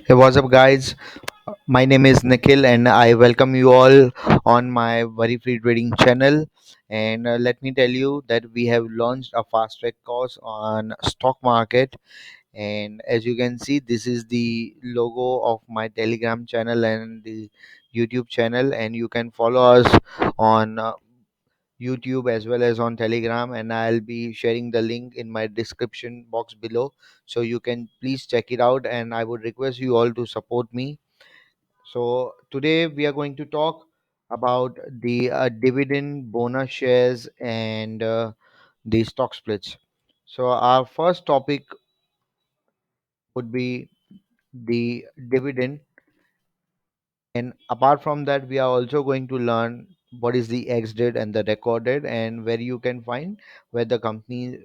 Hey, what's up, guys? My name is Nikhil, and I welcome you all on my Worry Free Trading channel. And let me tell you that we have launched a fast track course on stock market. And as you can see, this is the logo of my Telegram channel and the YouTube channel, and you can follow us on YouTube as well as on Telegram, and I'll be sharing the link in my description box below, so you can please check it out. And I would request you all to support me. So today we are going to talk about the dividend, bonus shares, and the stock splits. So our first topic would be the dividend, and apart from that, we are also going to learn what is the ex date and the record date, and where you can find where the companies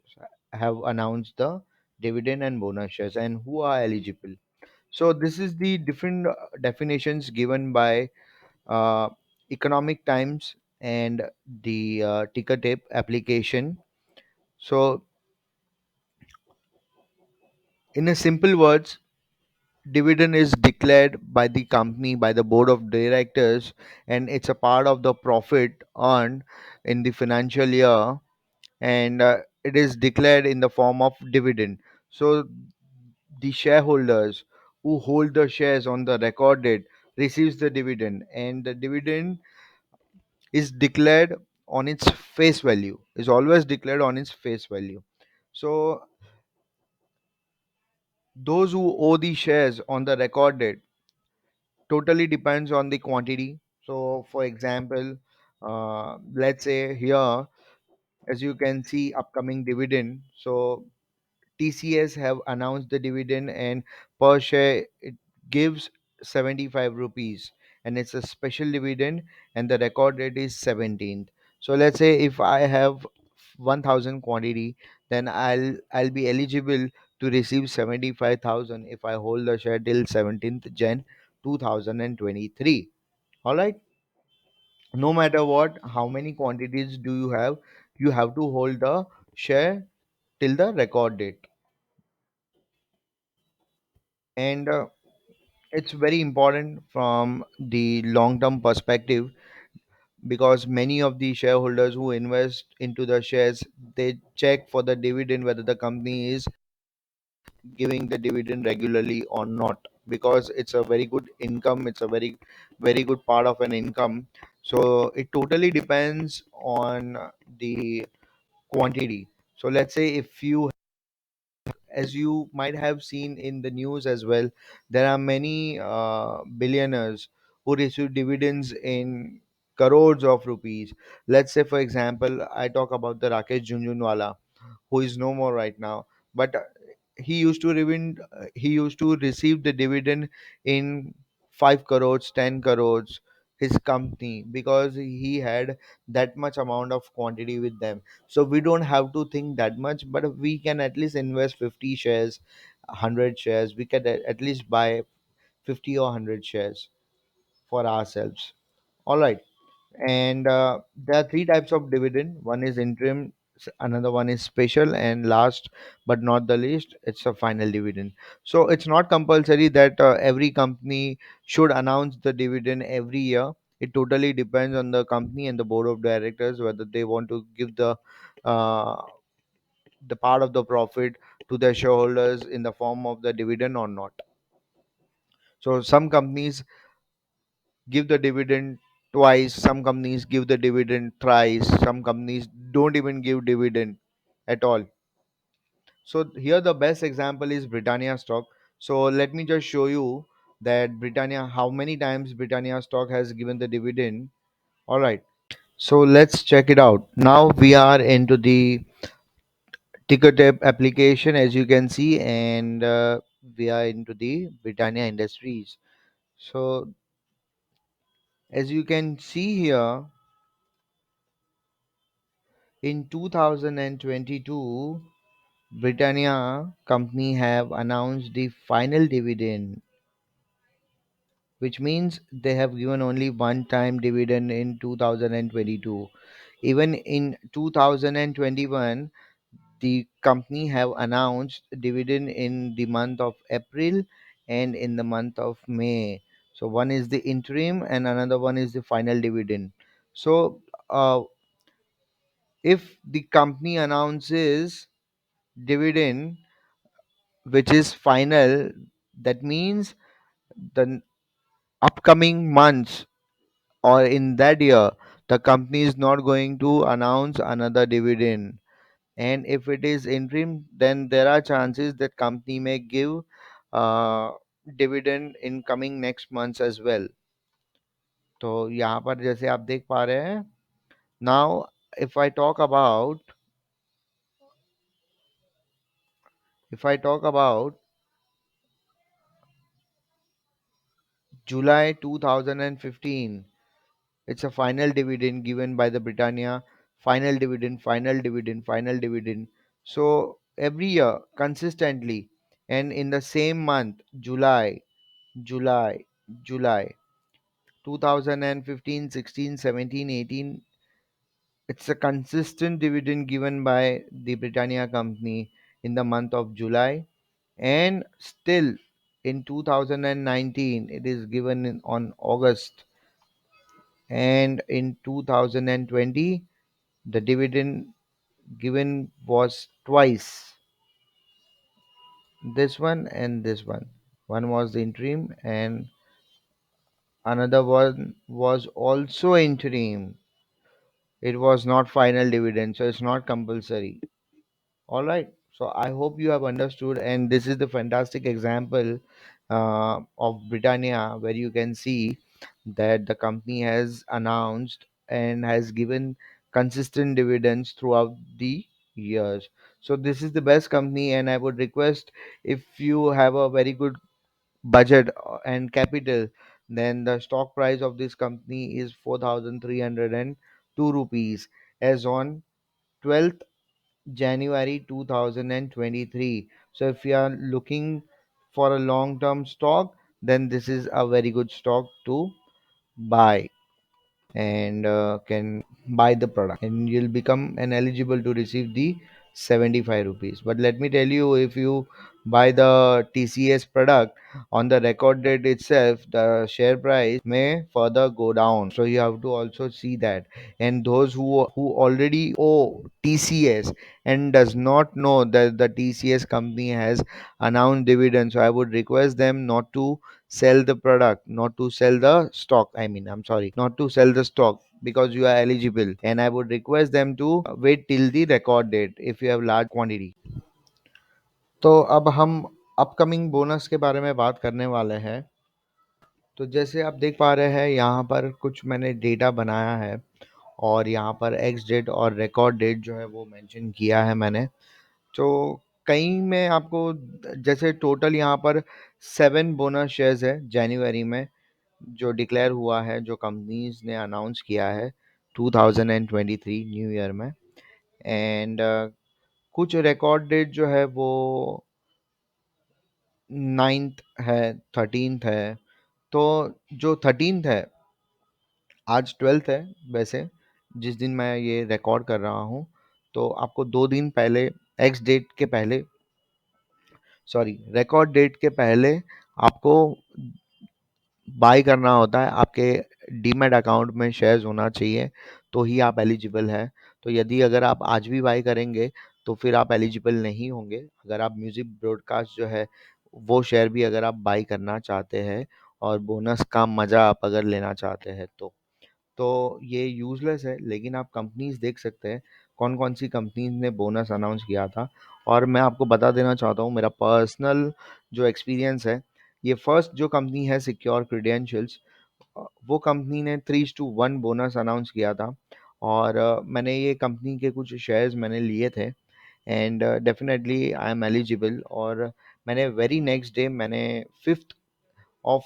have announced the dividend and bonus shares and who are eligible. So this is the different definitions given by uh, Economic Times and the ticker tape application. So, in a simple words, dividend is declared by the company by the board of directors, and it's a part of the profit earned in the financial year, and it is declared in the form of dividend. So, the shareholders who hold the shares on the record date receives the dividend, and the dividend is declared on its face value, is always declared on its face value. So those who owe the shares on the record date totally depends on the quantity. So for example, let's say here, as you can see, upcoming dividend. So TCS have announced the dividend, and per share it gives 75 rupees, and it's a special dividend, and the record date is 17th. So let's say if I have 1000 quantity, then I'll be eligible to receive 75,000 if I hold the share till 17th Jan 2023. All right, no matter what, how many quantities do you have to hold the share till the record date. And it's very important from the long term perspective, because many of the shareholders who invest into the shares, they check for the dividend whether the company is giving the dividend regularly or not, because it's a very good income, it's a very good part of an income. So it totally depends on the quantity. So let's say if you, as you might have seen in the news as well, there are many billionaires who receive dividends in crores of rupees. Let's say, for example, I talk about the Rakesh Junjunwala, who is no more right now, but he used to receive the dividend in 5 crores, 10 crores, his company, because he had that much amount of quantity with them. So we don't have to think that much, but we can at least invest 50 shares, 100 shares. We can at least buy 50 or 100 shares for ourselves. All right. And there are three types of dividend. One is interim, another one is special, and last but not the least, it's a final dividend. So it's not compulsory that every company should announce the dividend every year. It totally depends on the company and the board of directors whether they want to give uh, the part of the profit to their shareholders in the form of the dividend or not. So some companies give the dividend twice, some companies give the dividend thrice, some companies don't even give dividend at all. So here the best example is Britannia stock. So let me just show you that Britannia, how many times Britannia stock has given the dividend. All right. So let's check it out. Now we are into the ticker tape application, as you can see, and we are into the Britannia Industries. So as you can see here, in 2022, Britannia company have announced the final dividend, which means they have given only one time dividend in 2022. Even in 2021, the company have announced dividend in the month of April and in the month of May. So one is the interim and another one is the final dividend. So if the company announces dividend which is final, that means the upcoming months or in that year the company is not going to announce another dividend. And if it is interim, then there are chances that company may give uh, dividend in coming next months as well. तो यहाँ पर जैसे आप देख पा रहे हैं, now if I talk about if I talk about July 2015, it's a final dividend given by the Britannia. Final dividend, final dividend, final dividend. So every year consistently, and in the same month, July, July 2015, 16, 17, 18. It's a consistent dividend given by the Britannia company in the month of July, and still in 2019 it is given on August, and in 2020 the dividend given was twice, this one and this one. One was the interim and another one was also interim. It was not final dividend, so it's not compulsory. All right. So I hope you have understood, and this is the fantastic example of Britannia, where you can see that the company has announced and has given consistent dividends throughout the years. So this is the best company, and I would request, if you have a very good budget and capital, then the stock price of this company is 4,302 rupees as on 12th January 2023. So if you are looking for a long term stock, then this is a very good stock to buy, and can buy the product, and you'll become an eligible to receive the 75 rupees. But let me tell you, if you buy the TCS product on the record date itself, the share price may further go down, so you have to also see that. And those who already owe TCS and does not know that the TCS company has announced dividends, so I would request them not to sell the product, not to sell the stock. I mean, I'm sorry, not to sell the stock, because you are eligible. And I would request them to wait till the record date if you have large quantity. तो अब हम upcoming bonus के बारे में बात करने वाले हैं। तो जैसे आप देख पा रहे हैं, यहाँ पर कुछ मैंने डेटा बनाया है, और यहाँ पर एक्स डेट और रिकॉर्ड डेट जो है वो मेंशन किया है मैंने। तो कहीं में आपको, जैसे टोटल यहाँ पर 7 बोनस शेयर्स है जनवरी में जो डिक्लेयर हुआ है, जो कंपनीज ने अनाउंस किया है 2023 न्यू ईयर में। एंड कुछ रिकॉर्ड डेट जो है वो 9th है, 13th है। तो जो 13th है, आज 12th है वैसे, जिस दिन मैं ये रिकॉर्ड कर रहा हूँ। तो आपको 2 दिन पहले, एक्स डेट के पहले, सॉरी रिकॉर्ड डेट के पहले, आपको बाय करना होता है। आपके डीमैट अकाउंट में शेयर्स होना चाहिए, तो ही आप एलिजिबल है। तो यदि अगर आप आज भी बाय करेंगे तो फिर आप एलिजिबल नहीं होंगे। अगर आप म्यूजिक ब्रॉडकास्ट जो है वो शेयर भी अगर आप बाय करना चाहते हैं और बोनस का मज़ा आप अगर लेना चाहते हैं, तो ये यूज़लेस है। लेकिन आप कंपनीज देख सकते हैं, कौन कौन सी कंपनीज ने बोनस अनाउंस किया था। और मैं आपको बता देना चाहता हूँ, मेरा पर्सनल जो एक्सपीरियंस है, ये फर्स्ट जो कंपनी है सिक्योर क्रीडेंशियल्स, वो कंपनी ने 3:1 बोनस अनाउंस किया था। और मैंने ये कंपनी के कुछ शेयर्स मैंने लिए थे, and definitely I am eligible. और मैंने वेरी नेक्स्ट डे, मैंने 5th ऑफ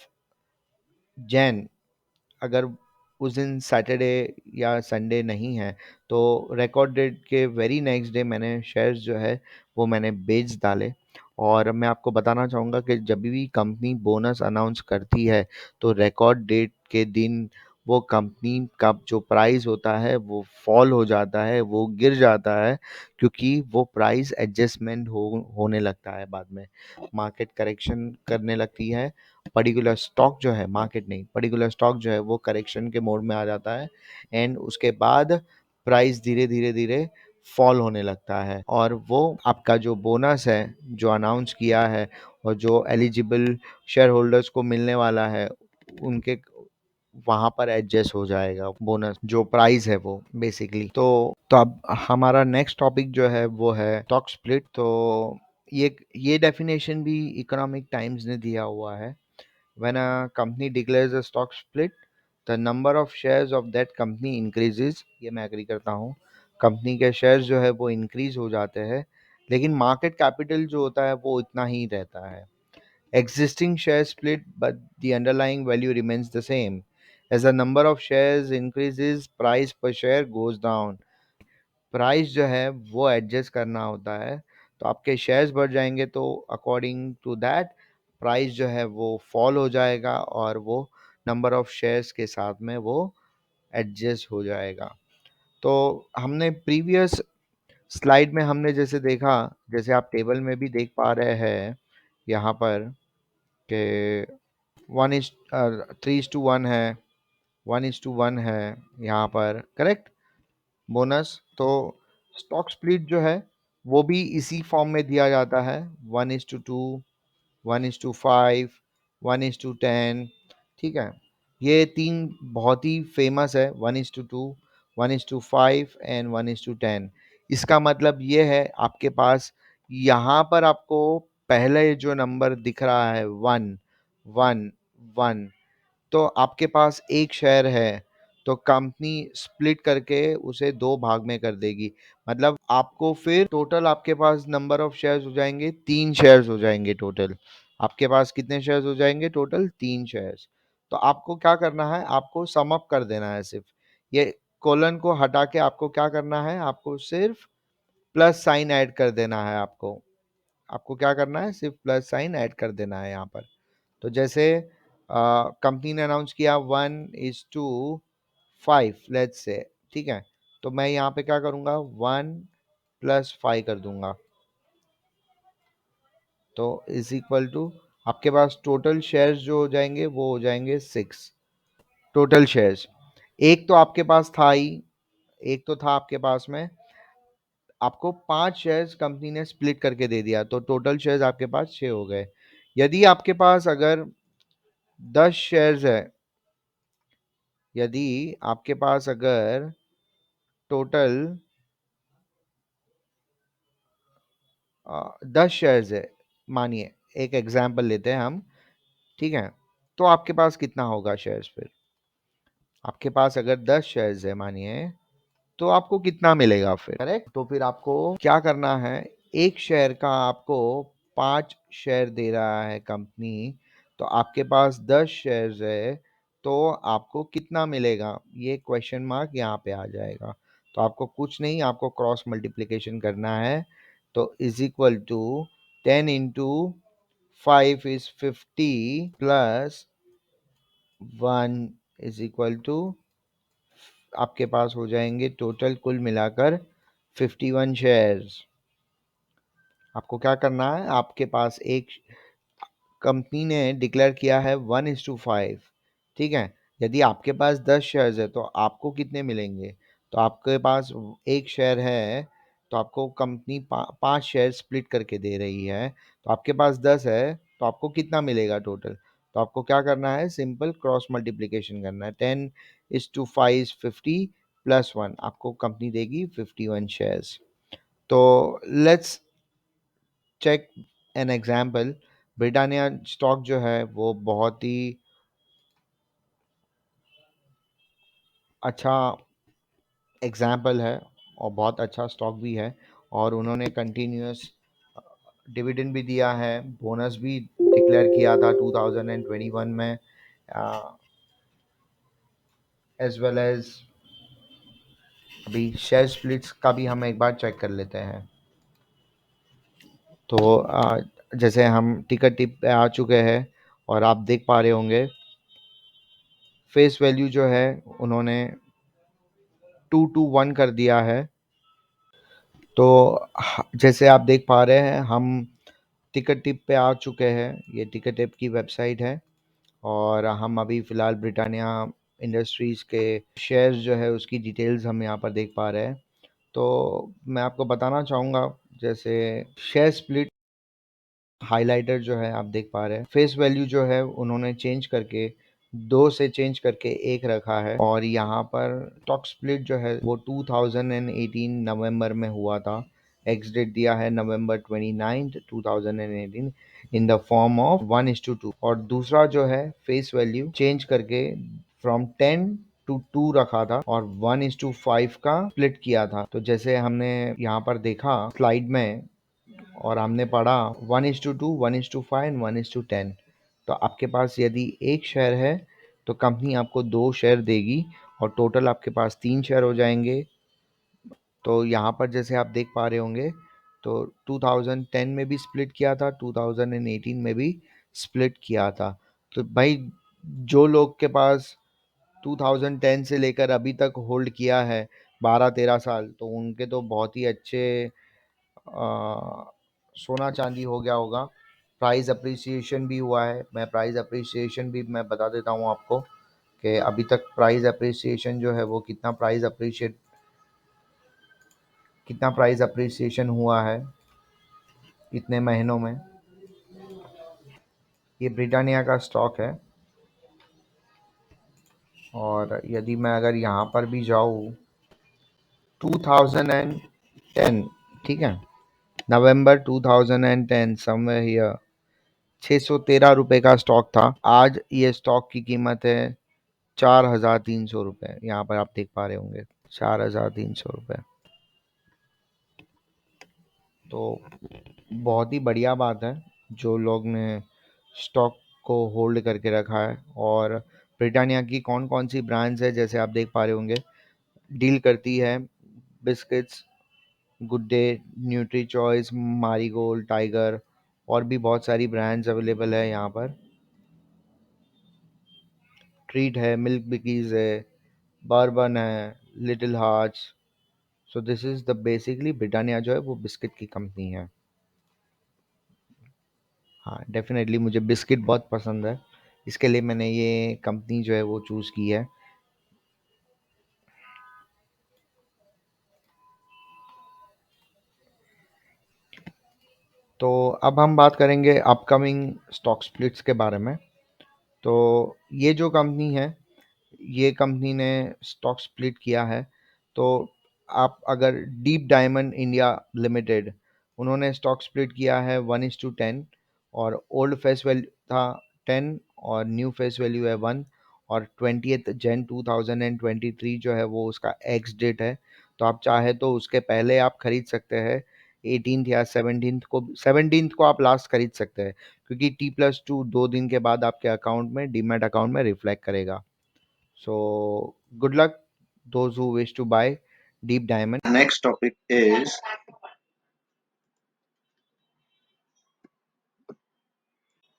जैन, अगर उस दिन सैटरडे या संडे नहीं है, तो रिकॉर्ड डेट के वेरी नेक्स्ट डे मैंने शेयर्स जो है वो मैंने बेच डाले। और मैं आपको बताना चाहूँगा कि जब भी कंपनी बोनस अनाउंस करती है, तो रिकॉर्ड डेट के दिन वो कंपनी का जो प्राइस होता है वो फॉल हो जाता है, वो गिर जाता है, क्योंकि वो प्राइस एडजस्टमेंट होने लगता है बाद में, मार्केट करेक्शन करने लगती है। पर्टिकुलर स्टॉक जो है, मार्केट नहीं, पर्टिकुलर स्टॉक जो है वो करेक्शन के मोड में आ जाता है, एंड उसके बाद प्राइस धीरे धीरे धीरे फॉल होने लगता है, और वो आपका जो बोनस है जो अनाउंस किया है और जो एलिजिबल शेयर होल्डर्स को मिलने वाला है, उनके वहां पर एडजस्ट हो जाएगा बोनस जो प्राइस है वो बेसिकली। तो अब हमारा नेक्स्ट टॉपिक जो है वो है स्टॉक स्प्लिट। तो ये डेफिनेशन भी इकोनॉमिक टाइम्स ने दिया हुआ है। When a company declares a stock split, the number of shares of that company increases. ये मैं एग्री करता हूँ, कंपनी के शेयर्स जो है वो इंक्रीज हो जाते हैं, लेकिन मार्केट कैपिटल जो होता है वो इतना ही रहता है। Existing shares split, but the underlying value remains the same. As the number of shares increases, price per share goes down. Price जो है वो एडजस्ट करना होता है, तो आपके शेयर्स बढ़ जाएंगे तो अकॉर्डिंग टू दैट प्राइस जो है वो फॉल हो जाएगा, और वो नंबर ऑफ शेयर्स के साथ में वो एडजस्ट हो जाएगा। तो हमने प्रीवियस स्लाइड में हमने जैसे देखा, जैसे आप टेबल में भी देख पा रहे हैं यहाँ पर, कि 3:1 है, 1:1 है यहाँ पर, करेक्ट, बोनस। तो स्टॉक स्प्लिट जो है वो भी इसी फॉर्म में दिया जाता है, 1:2, 1:5, 1:10। ठीक है, ये तीन बहुत ही फेमस है, 1:2, 1:5 एंड 1:10। इसका मतलब ये है आपके पास यहाँ पर आपको पहले जो नंबर दिख रहा है 1, 1, 1, तो आपके पास एक शेयर है, तो कंपनी स्प्लिट करके उसे दो भाग में कर देगी। मतलब आपको फिर टोटल आपके पास नंबर ऑफ शेयर्स हो जाएंगे, तीन शेयर्स हो जाएंगे टोटल। आपके पास कितने शेयर्स हो जाएंगे टोटल? तीन शेयर्स। तो आपको क्या करना है, आपको सम अप कर देना है सिर्फ, ये कोलन को हटा के आपको क्या करना है, आपको सिर्फ प्लस साइन ऐड कर देना है। आपको क्या करना है, सिर्फ प्लस साइन ऐड कर देना है यहाँ पर। तो जैसे कंपनी ने अनाउंस किया 1:5, लेट्स से, ठीक है, तो मैं यहाँ पे क्या करूँगा, 1+5 कर दूंगा, तो इज इक्वल टू आपके पास टोटल शेयर्स जो हो जाएंगे वो हो जाएंगे 6 टोटल शेयर्स। एक तो आपके पास था ही, एक तो था आपके पास में, आपको 5 शेयर्स कंपनी ने स्प्लिट करके दे दिया, तो टोटल शेयर्स आपके पास 6 हो गए। यदि आपके पास अगर 10 शेयर्स है, यदि आपके पास अगर टोटल 10 शेयर्स है, मानिए एक एग्जाम्पल लेते हैं हम, ठीक है, तो आपके पास कितना होगा शेयर्स फिर? आपके पास अगर 10 शेयर्स है मानिए, तो आपको कितना मिलेगा फिर, करेक्ट? तो फिर आपको क्या करना है, एक शेयर का आपको 5 शेयर दे रहा है कंपनी, तो आपके पास 10 शेयर्स है, तो आपको कितना मिलेगा, ये क्वेश्चन मार्क यहाँ पे आ जाएगा। तो आपको कुछ नहीं, आपको क्रॉस मल्टीप्लिकेशन करना है, तो is equal to 10 × 5 is 50 plus 1 is equal to, आपके पास हो जाएंगे टोटल कुल मिलाकर 51 शेयर्स। आपको क्या करना है, आपके पास एक कंपनी ने डिक्लेयर किया है 1:5, ठीक है, यदि आपके पास 10 शेयर्स है तो आपको कितने मिलेंगे, तो आपके पास एक शेयर है, तो आपको कंपनी 5 शेयर स्प्लिट करके दे रही है, तो आपके पास 10 है, तो आपको कितना मिलेगा टोटल? तो आपको क्या करना है, सिंपल क्रॉस मल्टीप्लिकेशन करना है, 10:5 इज 50 प्लस 1, आपको कंपनी देगी 51 शेयर्स। तो let's check an example. Britannia stock जो है वो बहुत ही अच्छा एग्जाम्पल है, और बहुत अच्छा स्टॉक भी है, और उन्होंने कंटिन्यूस डिविडेंड भी दिया है, बोनस भी डिक्लेयर किया था 2021 में, एज वेल एज अभी शेयर स्प्लिट्स का भी हम एक बार चेक कर लेते हैं। तो जैसे हम टिकट टिप पे आ चुके हैं, और आप देख पा रहे होंगे फेस वैल्यू जो है उन्होंने 2 to 1 कर दिया है। तो जैसे आप देख पा रहे हैं हम टिकट टिप पे आ चुके हैं। ये टिकट टिप की वेबसाइट है और हम अभी फ़िलहाल ब्रिटानिया इंडस्ट्रीज़ के शेयर्स जो है उसकी डिटेल्स हम यहाँ पर देख पा रहे हैं। तो मैं आपको बताना चाहूँगा, जैसे शेयर स्प्लिट हाइलाइटर जो है आप देख पा रहे हैं, फेस वैल्यू जो है उन्होंने चेंज करके 2 से चेंज करके 1 रखा है। और यहाँ पर स्टॉक स्प्लिट जो है वो 2018 नवंबर में हुआ था। एक्स डेट दिया है नवंबर 29 2018 इन द फॉर्म ऑफ 1:2। और दूसरा जो है फेस वैल्यू चेंज करके फ्रॉम 10 to 2 रखा था और 1:5 का स्प्लिट किया था। तो जैसे हमने यहाँ पर देखा स्लाइड में और हमने पढ़ा 1:2, 1:5 एंड 1:10। तो आपके पास यदि एक शेयर है तो कंपनी आपको 2 शेयर देगी और टोटल आपके पास 3 शेयर हो जाएंगे। तो यहाँ पर जैसे आप देख पा रहे होंगे तो 2010 में भी स्प्लिट किया था, 2018 में भी स्प्लिट किया था। तो भाई जो लोग के पास 2010 से लेकर अभी तक होल्ड किया है 12-13 साल, तो उनके तो बहुत ही अच्छे सोना चांदी हो गया होगा। प्राइस अप्रिसिएशन भी हुआ है। मैं प्राइस अप्रिसिएशन भी मैं बता देता हूँ आपको कि अभी तक प्राइस अप्रिसिएशन जो है वो कितना प्राइस अप्रिसिएशन हुआ है इतने महीनों में। ये ब्रिटानिया का स्टॉक है और यदि मैं अगर यहाँ पर भी जाऊँ 2010, ठीक है, नवंबर 2010 समवेयर हियर 613 रुपये का स्टॉक था। आज ये स्टॉक की कीमत है 4,300 रुपये। यहाँ पर आप देख पा रहे होंगे 4,300 रुपये। तो बहुत ही बढ़िया बात है जो लोग ने स्टॉक को होल्ड करके रखा है। और ब्रिटानिया की कौन कौन सी ब्रांड्स है जैसे आप देख पा रहे होंगे, डील करती है biscuits, good day, nutri choice, marigold, tiger, और भी बहुत सारी ब्रांड्स अवेलेबल है यहाँ पर। ट्रीट है, मिल्क बिकीज है, बर्बन है, little hearts. So this is the basically Britannia जो है वो बिस्किट की कंपनी है। हाँ, डेफिनेटली मुझे बिस्किट बहुत पसंद है, इसके लिए मैंने ये कंपनी जो है वो चूज़ की है। तो अब हम बात करेंगे अपकमिंग स्टॉक स्प्लिट्स के बारे में। तो ये जो कंपनी है, ये कंपनी ने स्टॉक स्प्लिट किया है। तो आप अगर डीप डायमंड इंडिया लिमिटेड, उन्होंने स्टॉक स्प्लिट किया है 1:10। और ओल्ड फेस वैल्यू था 10 और न्यू फेस वैल्यू है 1। और 20 जन 2023 जो है वो उसका एक्स डेट है। तो आप चाहे तो उसके पहले आप खरीद सकते हैं, 18th या 17th को आप लास्ट खरीद सकते हैं, क्योंकि T+2 2 दिन के बाद आपके अकाउंट में, डीमैट अकाउंट में रिफ्लेक्ट करेगा। So good luck those who wish to buy deep diamond. Next topic is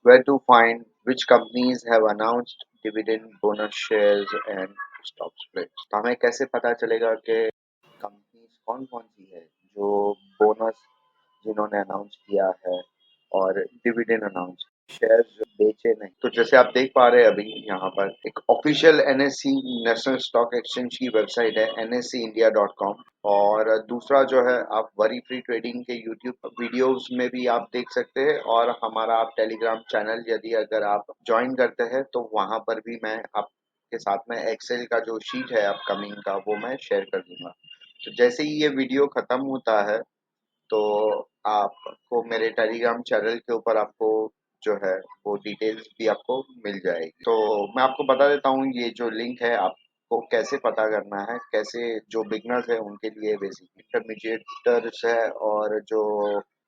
where to find which companies have announced dividend, bonus shares and stock splits. तो हमें कैसे पता चलेगा कि कंपनीज कौन कौन सी है जो बोनस जिन्होंने अनाउंस किया है और डिविडेंड अनाउंस, शेयर्स बेचे नहीं। तो जैसे आप देख पा रहे हैं अभी यहाँ पर एक official NSC national stock exchange की वेबसाइट है nscindia.com। और दूसरा जो है आप वरी फ्री ट्रेडिंग के यूट्यूब वीडियोस में भी आप देख सकते हैं। और हमारा आप टेलीग्राम चैनल यदि अगर आप ज्वाइन करते हैं तो वहां पर भी मैं आपके साथ में एक्सेल का जो शीट है अपकमिंग का वो मैं शेयर कर दूंगा। तो जैसे ही ये वीडियो खत्म होता है तो आपको मेरे टेलीग्राम चैनल के ऊपर आपको जो है वो डिटेल्स भी आपको मिल जाएगी। तो मैं आपको बता देता हूँ ये जो लिंक है आपको कैसे पता करना है, कैसे जो बिगनर्स है उनके लिए, बेसिक इंटरमीडिएटर्स है और जो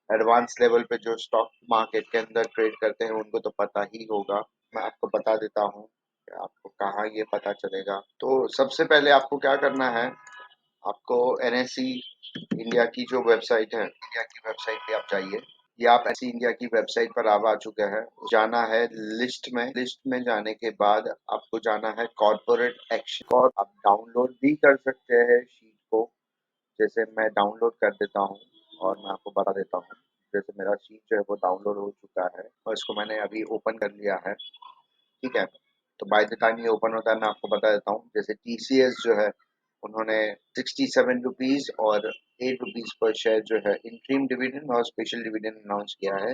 एडवांस लेवल पे जो स्टॉक मार्केट के अंदर ट्रेड करते हैं उनको तो पता ही होगा। मैं आपको बता देता हूँ कि आपको कहाँ ये पता चलेगा। तो सबसे पहले आपको क्या करना है, आपको एनएससी इंडिया की जो वेबसाइट है, इंडिया की वेबसाइट पे आप जाइए। ये आप ऐसी इंडिया की वेबसाइट पर आ चुके हैं। जाना है लिस्ट में जाने के बाद आपको जाना है कॉर्पोरेट एक्शन और आप डाउनलोड भी कर सकते हैं शीट को। जैसे मैं डाउनलोड कर देता हूँ और मैं आपको बता देता हूँ। जैसे मेरा शीट जो है वो डाउनलोड हो चुका है और इसको मैंने अभी ओपन कर लिया है। ठीक है, तो बाय द टाइम ये ओपन होता है मैं आपको बता देता हूँ। जैसे टीसीएस जो है उन्होंने 67 रुपीज और 8 रुपीज पर शेयर जो है इंट्रीम डिविडेंड और स्पेशल डिविडेंड अनाउंस किया है।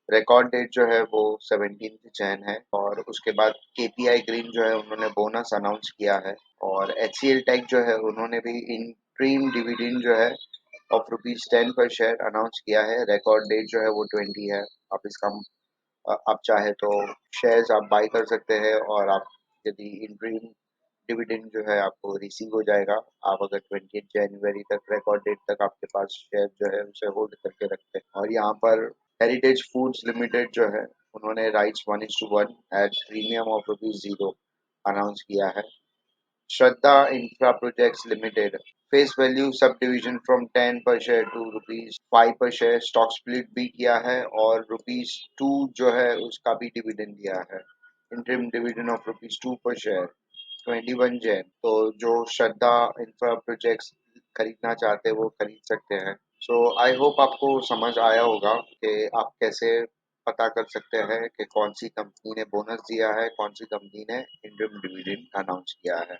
रिकॉर्ड डेट जो है वो 17 जैन है और उसके बाद केपीआई ग्रीन जो है उन्होंने बोनस अनाउंस किया है और एचसीएल टेक जो है उन्होंने भी इंट्रीम डिविडेंड जो है ऑफ रुपीज 10 पर शेयर अनाउंस किया है। रिकॉर्ड डेट जो है वो 20 है। आप इसका आप चाहे तो शेयर्स आप बाय कर सकते हैं और आप यदि इंट्रीम डिविडेंड जो है आपको रिसीव हो जाएगा। आप अगर 20 जनवरी तक रिकॉर्ड डेट तक आपके पास शेयर जो है उसे होल्ड करके रखते हैं। और यहाँ पर हेरिटेज फूड्स लिमिटेड जो है उन्होंने rights 1:1 at premium of rupees 0 announce किया है। Shraddha infra projects limited face value subdivision from 10 पर शेयर टू रुपीज 5 पर शेयर स्टॉक स्प्लिट भी किया है और रुपीज 2 जो है उसका भी डिविडेंड दिया है। इंटरिम डिविडेंड ऑफ रुपीज 2 पर शेयर 21 जैन। तो जो श्रद्धा इंफ्रा प्रोजेक्ट्स खरीदना चाहते हैं वो खरीद सकते हैं। सो आई होप आपको समझ आया होगा कि आप कैसे पता कर सकते हैं कि कौन सी कंपनी ने बोनस दिया है, कौन सी कंपनी ने इंटरिम डिविडेंड अनाउंस किया है।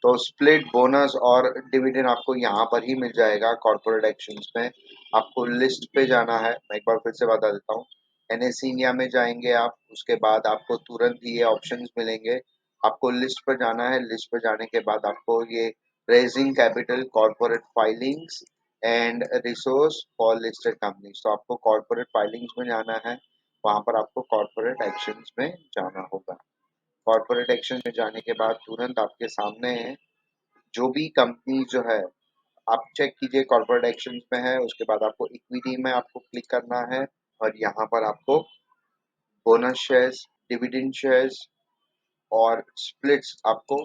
तो स्प्लिट बोनस और डिविडेंड आपको यहाँ पर ही मिल जाएगा कॉर्पोरेट एक्शंस में। आपको लिस्ट पे जाना है, मैं एक बार फिर से बता देता हूँ। एनएससी इंडिया में जाएंगे आप, उसके बाद आपको तुरंत ही ये ऑप्शंस मिलेंगे। आपको लिस्ट पर जाना है, लिस्ट पर जाने के बाद आपको ये raising capital corporate filings and resource for listed companies, तो आपको कॉर्पोरेट फाइलिंग्स में जाना है। वहां पर आपको कॉर्पोरेट एक्शंस में जाना होगा। कॉर्पोरेट एक्शन में जाने के बाद तुरंत आपके सामने है जो भी कंपनी जो है आप चेक कीजिए कॉर्पोरेट एक्शंस में है। उसके बाद आपको इक्विटी में आपको क्लिक करना है और यहाँ पर आपको बोनस शेयर्स, डिविडेंड शेयर्स और स्प्लिट्स आपको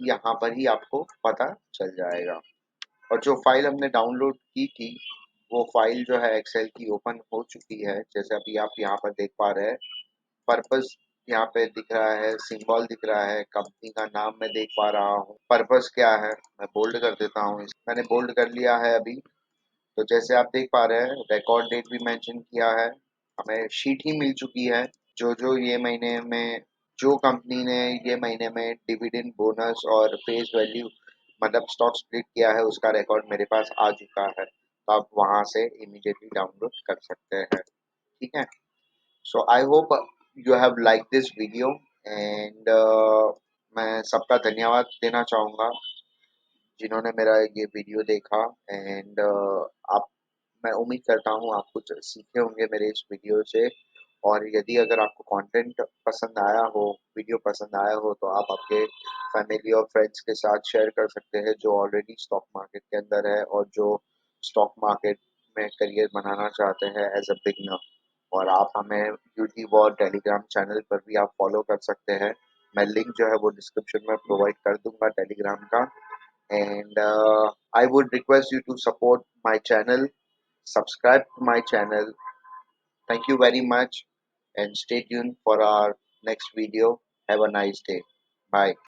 यहाँ पर ही आपको पता चल जाएगा। और जो फाइल हमने डाउनलोड की थी वो फाइल जो है एक्सेल की ओपन हो चुकी है। जैसे अभी आप यहाँ पर देख पा रहे हैं, पर्पस यहाँ पे दिख रहा है, सिंबल दिख रहा है, कंपनी का नाम मैं देख पा रहा हूँ। पर्पस क्या है मैं बोल्ड कर देता हूँ, मैंने बोल्ड कर लिया है अभी। तो जैसे आप देख पा रहे हैं रिकॉर्ड डेट भी मेंशन किया है। हमें शीट ही मिल चुकी है। जो ये महीने में जो कंपनी ने ये महीने में डिविडेंड बोनस और फेस वैल्यू मतलब स्टॉक स्प्लिट किया है उसका रिकॉर्ड मेरे पास आ चुका है। तो आप वहां से इमीडिएटली डाउनलोड कर सकते हैं। ठीक है, so I hope you have like this video and मैं सबका धन्यवाद देना चाहूँगा जिन्होंने मेरा ये वीडियो देखा। एंड आप मैं उम्मीद करता हूँ आप कुछ सीखे होंगे मेरे इस वीडियो से। और यदि अगर आपको कंटेंट पसंद आया हो, वीडियो पसंद आया हो, तो आप आपके फैमिली और फ्रेंड्स के साथ शेयर कर सकते हैं जो ऑलरेडी स्टॉक मार्केट के अंदर है और जो स्टॉक मार्केट में करियर बनाना चाहते हैं एज अ बिगनर। और आप हमें यूट्यूब और टेलीग्राम चैनल पर भी आप फॉलो कर सकते हैं। मैं लिंक जो है वो डिस्क्रिप्शन में प्रोवाइड कर दूंगा टेलीग्राम का। And I would request you to support my channel, subscribe to my channel. Thank you very much and stay tuned for our next video. Have a nice day. Bye.